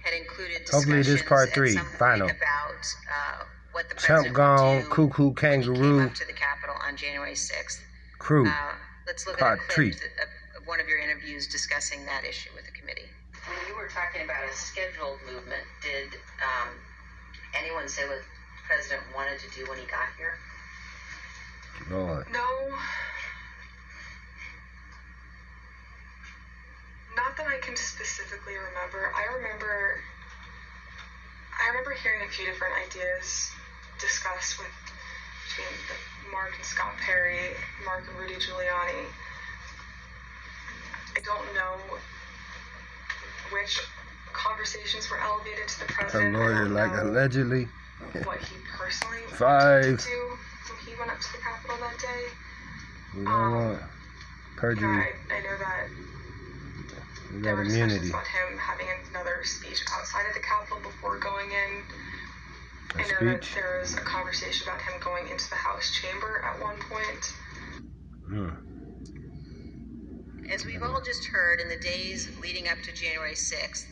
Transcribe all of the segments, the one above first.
had included Hopefully this discussions part at 3, some point final. about what the Chump president gone, would do Koo Koo, when he came kangaroo, up to the Capitol on January 6th. crew, Let's look at a part clip 3. of one of your interviews discussing that issue with the committee. When you were talking about a scheduled movement, did anyone say what the president wanted to do when he got here? Lord. No. Not that I can specifically remember. I remember hearing a few different ideas discussed between Mark and Scott Perry, Mark and Rudy Giuliani. I don't know which conversations were elevated to the president. A lawyer, like, allegedly. What he personally 5. wanted to do when he went up to the Capitol that day. We don't want perjury. I know that We there got were immunity. discussions about him having another speech outside of the Capitol before going in. A I know that speech? there was a conversation about him going into the House chamber at one point. As we've all just heard, in the days leading up to January 6th,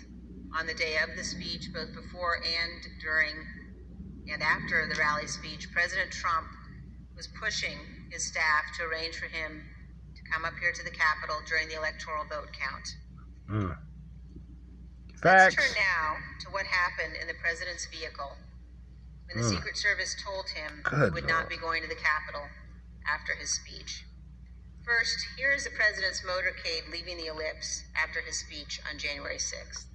on the day of the speech, both before and during and after the rally speech, President Trump was pushing his staff to arrange for him to come up here to the Capitol during the electoral vote count. Facts. Let's turn now to what happened in the president's vehicle when the Secret Service told him he would not be going to the Capitol after his speech. First, here is the president's motorcade leaving the ellipse after his speech on January 6th.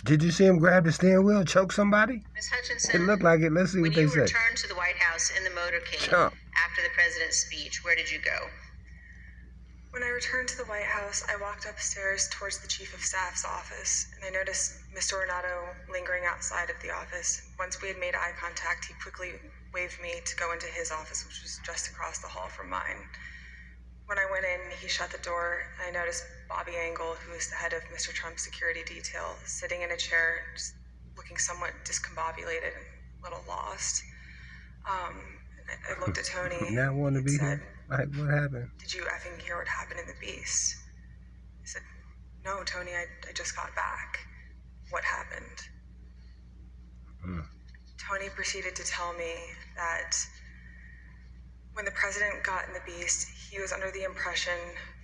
Did you see him grab the steering wheel, choke somebody? Ms. Hutchinson, It looked like it. Let's see what they say. when you returned to the White House in the motorcade Chump. after the president's speech, where did you go? When I returned to the White House, I walked upstairs towards the Chief of Staff's office, and I noticed Mr. Ornato lingering outside of the office. Once we had made eye contact, he quickly waved me to go into his office, which was just across the hall from mine. When I went in, he shut the door, and I noticed Bobby Engel, who is the head of Mr. Trump's security detail, sitting in a chair, just looking somewhat discombobulated and a little lost. I looked at Tony Not want to and be said, here. Like, what happened? "Did you effing hear what happened in the Beast?" I said, "No, Tony, I just got back. What happened?" Tony proceeded to tell me that when the president got in the Beast, he was under the impression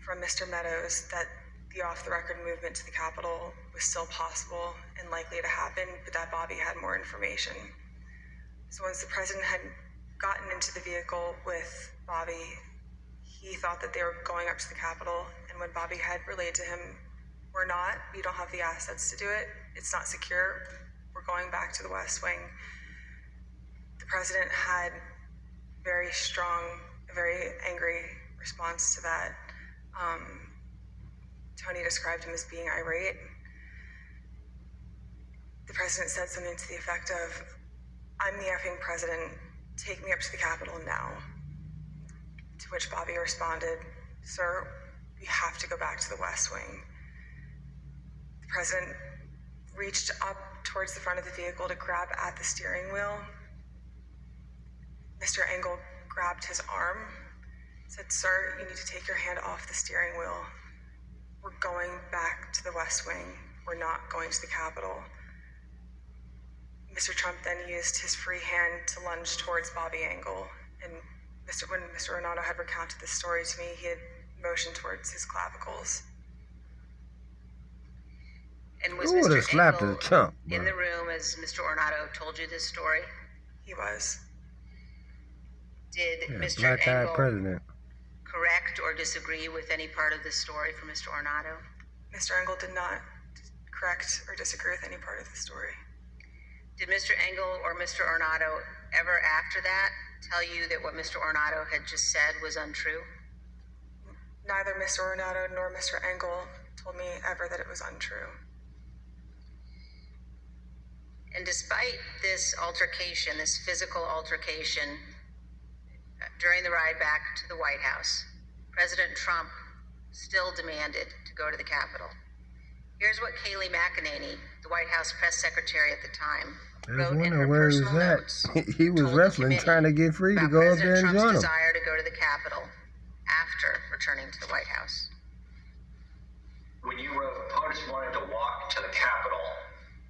from Mr. Meadows that the off-the-record movement to the Capitol was still possible and likely to happen, but that Bobby had more information. So once the president had gotten into the vehicle with Bobby, he thought that they were going up to the Capitol, and when Bobby had relayed to him, "We're not, we don't have the assets to do it, it's not secure, we're going back to the West Wing," the president had very strong, very angry response to that. Tony described him as being irate. The president said something to the effect of, "I'm the effing president, take me up to the Capitol now." To which Bobby responded, "Sir, we have to go back to the West Wing." The president reached up towards the front of the vehicle to grab at the steering wheel. Mr. Engel grabbed his arm, said, "Sir, you need to take your hand off the steering wheel. We're going back to the West Wing. We're not going to the Capitol." Mr. Trump then used his free hand to lunge towards Bobby Engel, and when Mr. Ornato had recounted this story to me, he had motioned towards his clavicles. And was Who would have Mr. slapped Engel a chump, in bro? the room as Mr. Ornato told you this story? He was. Did Yeah, Mr. black-eyed Engel president. correct or disagree with any part of this story from Mr. Ornato? Mr. Engel did not correct or disagree with any part of the story. Did Mr. Engel or Mr. Ornato ever after that tell you that what Mr. Ornato had just said was untrue? Neither Mr. Ornato nor Mr. Engel told me ever that it was untrue. And despite this altercation, this physical altercation, during the ride back to the White House, President Trump still demanded to go to the Capitol. Here's what Kayleigh McEnany, the White House press secretary at the time, I was wrote in wondering her where he was personal at. notes. He was told the wrestling, committee trying to get free to about go up President there and Trump's join him. desire to go to the Capitol after returning to the White House. When you wrote, POTUS wanted to walk to the Capitol,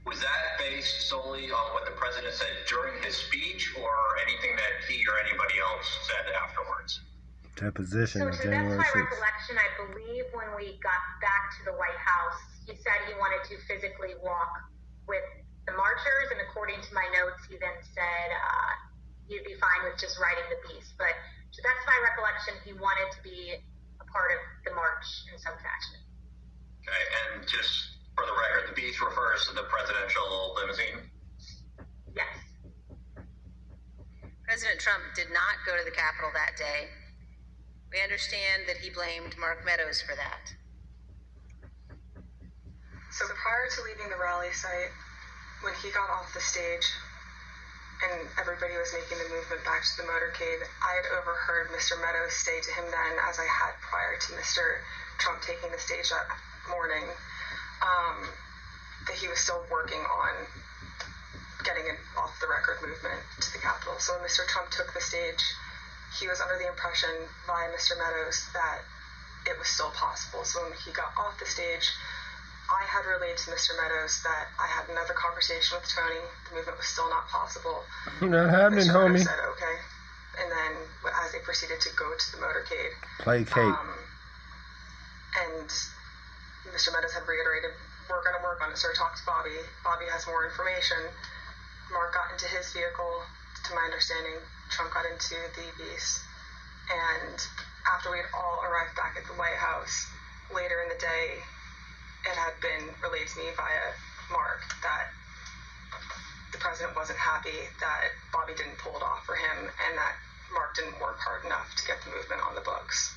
was that based solely on what the president said during his speech or anything that he or anybody else said afterwards? Deposition So on to the best of January my 6th. recollection, I believe when we got back to the White House, he said he wanted to physically walk with the marchers, and according to my notes, he then said he'd be fine with just riding the beast. But to the best of my recollection, he wanted to be a part of the march in some fashion. Okay, and just for the record, the beast refers to the presidential limousine? Yes. President Trump did not go to the Capitol that day. We understand that he blamed Mark Meadows for that. So prior to leaving the rally site, when he got off the stage and everybody was making the movement back to the motorcade, I had overheard Mr. Meadows say to him then, as I had prior to Mr. Trump taking the stage that morning, that he was still working on getting an off-the-record movement to the Capitol. So when Mr. Trump took the stage, he was under the impression by Mr. Meadows that it was still possible. So when he got off the stage, I had relayed to Mr. Meadows that I had another conversation with Tony. The movement was still not possible. Not happening, Mr. homie. Meadows said, okay. And then as they proceeded to go to the motorcade, Play cake. and Mr. Meadows had reiterated, we're going to work on it. So I talked to Bobby. Bobby has more information. Mark got into his vehicle. To my understanding, Trump got into the Beast. And after we had all arrived back at the White House, later in the day, it had been relayed to me via Mark that the president wasn't happy that Bobby didn't pull it off for him and that Mark didn't work hard enough to get the movement on the books.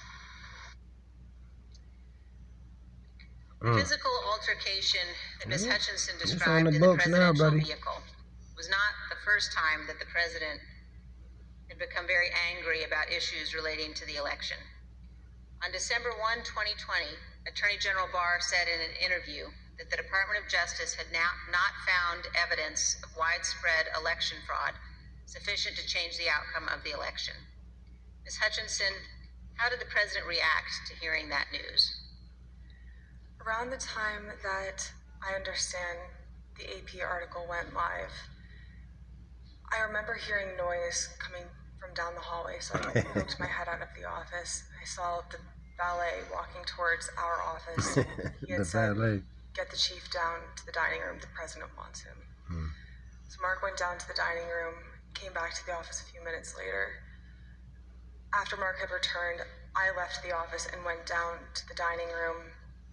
The physical altercation that Ms. Hutchinson It's on described the in the books now, presidential buddy. vehicle was not the first time that the president had become very angry about issues relating to the election. On December 1, 2020, Attorney General Barr said in an interview that the Department of Justice had now not found evidence of widespread election fraud sufficient to change the outcome of the election. Ms. Hutchinson, how did the president react to hearing that news? Around the time that I understand the AP article went live, I remember hearing noise coming from down the hallway, so I poked my head out of the office. I saw the valet walking towards our office. He had The said, valet. get the chief down to the dining room, the president wants him. So Mark went down to the dining room, came back to the office a few minutes later. After Mark had returned, I left the office and went down to the dining room,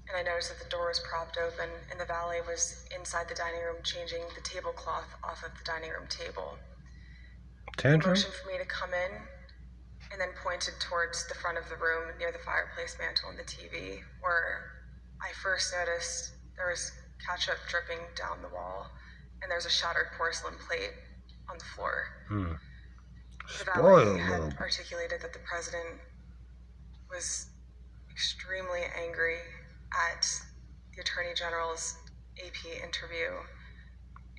and I noticed that the door was propped open and the valet was inside the dining room changing the tablecloth off of the dining room table. He Tantrum? motioned for me to come in and then pointed towards the front of the room near the fireplace mantle and the TV, where I first noticed there was ketchup dripping down the wall and there's a shattered porcelain plate on the floor. The valet had Spoiled. articulated that the president was extremely angry at the Attorney General's AP interview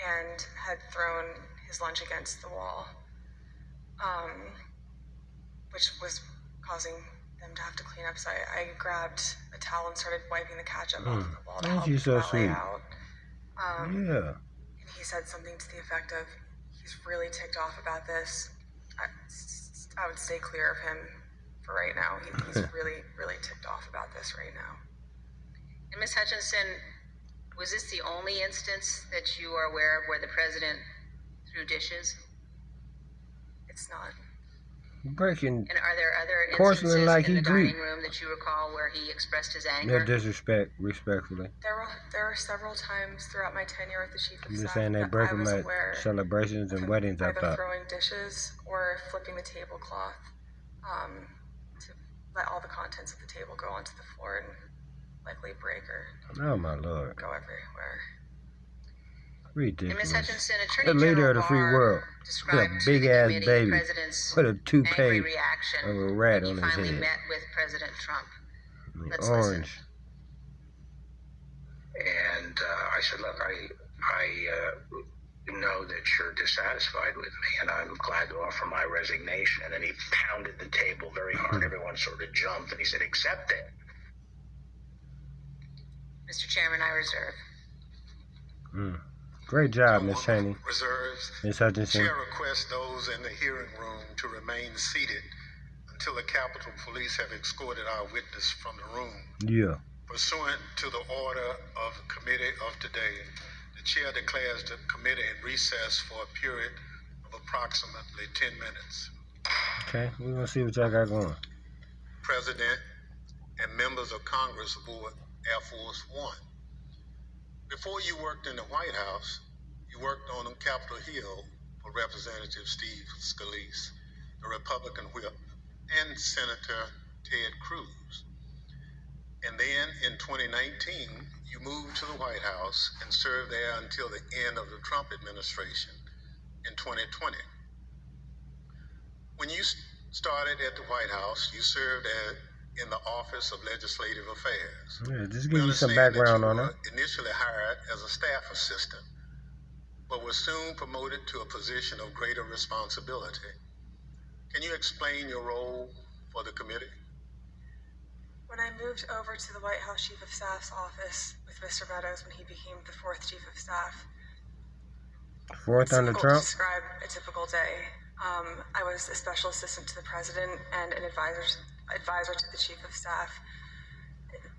and had thrown his lunch against the wall, which was causing them to have to clean up. So I grabbed a towel and started wiping the ketchup off the wall to help She's so the valet sweet. out. Yeah. And he said something to the effect of, he's really ticked off about this. I would stay clear of him for right now. He's really, really ticked off about this right now. And Ms. Hutchinson, was this the only instance that you are aware of where the president threw dishes? It's not. Breaking And are there other porcelain instances like in he the Greek. dining room that you recall where he expressed his no anger? disrespect, respectfully. There were several times throughout my tenure at the chief of I'm just staff saying they that break I them was at aware celebrations and weddings, I either thought. throwing dishes or flipping the tablecloth to let all the contents of the table go onto the floor and likely break or Oh, my Lord. go everywhere. And Ridiculous. Ms. Hutchinson, The Attorney leader General of the free Barr world. described With a to the big-ass committee baby. the president's Put a angry toupee reaction of a rat when on he his finally head. met with President Trump. Let's Orange. listen. And I said, look, I know that you're dissatisfied with me, and I'm glad to offer my resignation. And he pounded the table very hard. Everyone sort of jumped, and he said, accept it. Mr. Chairman, I reserve. Great job, Ms. Cheney. Reserves. Ms. Hutchinson. Chair requests those in the hearing room to remain seated until the Capitol Police have escorted our witness from the room. Yeah. Pursuant to the order of the committee of today, the chair declares the committee in recess for a period of approximately 10 minutes. Okay, we're gonna see what y'all got going. President and members of Congress aboard Air Force One. Before you worked in the White House, you worked on Capitol Hill for Representative Steve Scalise, the Republican whip, and Senator Ted Cruz. And then in 2019, you moved to the White House and served there until the end of the Trump administration in 2020. When you started at the White House, you served in the Office of Legislative Affairs. Yeah, just give you some background on it. Initially hired as a staff assistant, but was soon promoted to a position of greater responsibility. Can you explain your role for the committee? When I moved over to the White House Chief of Staff's office with Mr. Meadows when he became the 4th Chief of Staff, Fourth under difficult Trump. to describe a typical day. I was a special assistant to the president and an advisor to the chief of staff.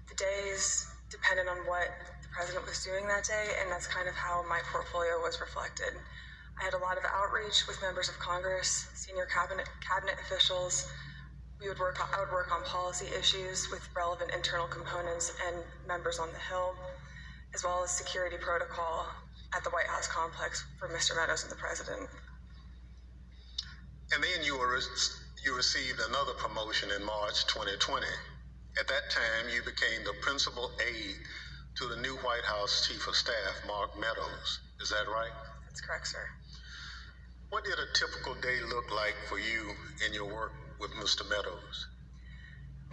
The days depended on what the president was doing that day, and that's kind of how my portfolio was reflected. I had a lot of outreach with members of Congress, senior cabinet officials. I would work on policy issues with relevant internal components and members on the Hill, as well as security protocol at the White House complex for Mr. Meadows and the president. And then you received another promotion in March 2020. At that time, you became the principal aide to the new White House Chief of Staff, Mark Meadows. Is that right? That's correct, sir. What did a typical day look like for you in your work with Mr. Meadows?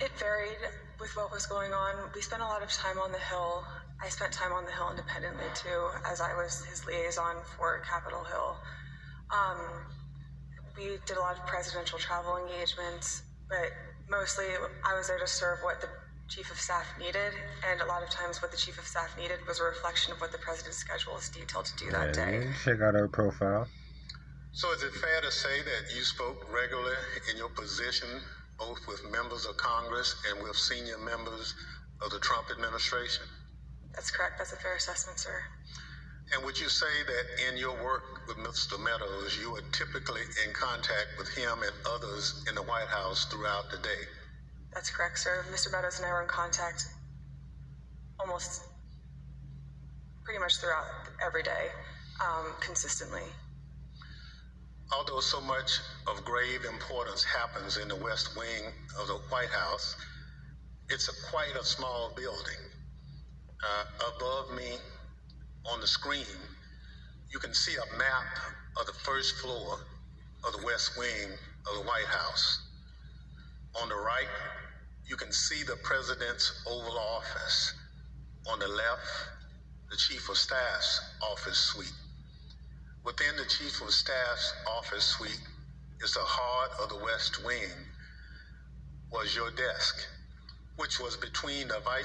It varied with what was going on. We spent a lot of time on the Hill. I spent time on the Hill independently too, as I was his liaison for Capitol Hill. We did a lot of presidential travel engagements, but mostly I was there to serve what the chief of staff needed, and a lot of times what the chief of staff needed was a reflection of what the president's schedule is detailed to do that day. Check out her profile. So is it fair to say that you spoke regularly in your position, both with members of Congress and with senior members of the Trump administration? That's correct. That's a fair assessment, sir. And would you say that in your work with Mr. Meadows, you were typically in contact with him and others in the White House throughout the day? That's correct, sir. Mr. Meadows and I were in contact almost pretty much throughout every day, consistently. Although so much of grave importance happens in the West Wing of the White House, it's quite a small building. Above me on the screen, you can see a map of the first floor of the West Wing of the White House. On the right, you can see the President's Oval Office. On the left, the Chief of Staff's office suite. Within the Chief of Staff's office suite is the heart of the West Wing, was your desk, which was between the Vice